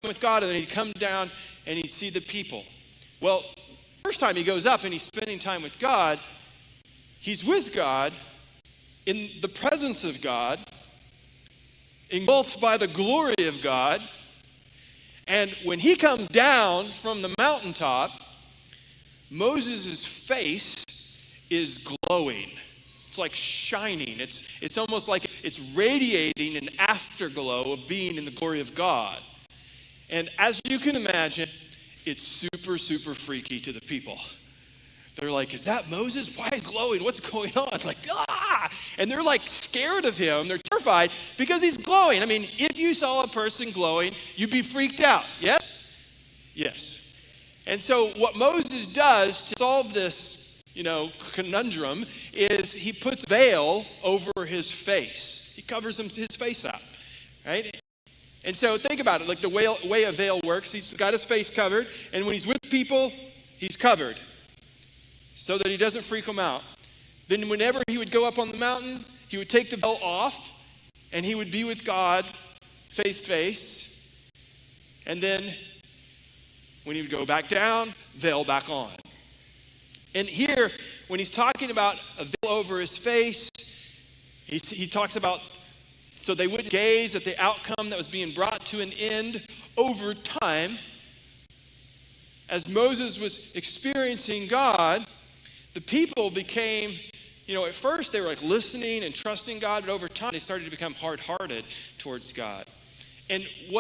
with God, and then he'd come down and he'd see the people. Well, first time he goes up and he's spending time with God, he's with God in the presence of God, engulfed by the glory of God. And when he comes down from the mountaintop, Moses' face is glowing. It's like shining. It's almost like it's radiating an afterglow of being in the glory of God. And as you can imagine, it's super, super freaky to the people. They're like, is that Moses? Why is he glowing? What's going on? Like, ah! And they're like scared of him. They're terrified because he's glowing. I mean, if you saw a person glowing, you'd be freaked out. Yes? Yes. And so what Moses does to solve this, conundrum is he puts veil over his face. He covers his face up, right? And so think about it, like the way a veil works. He's got his face covered, and when he's with people, he's covered so that he doesn't freak them out. Then whenever he would go up on the mountain, he would take the veil off, and he would be with God face to face. And then when he would go back down, veil back on. And here, when he's talking about a veil over his face, he talks about so they wouldn't gaze at the outcome that was being brought to an end over time. As Moses was experiencing God, the people became, at first they were like listening and trusting God, but over time they started to become hard-hearted towards God. And what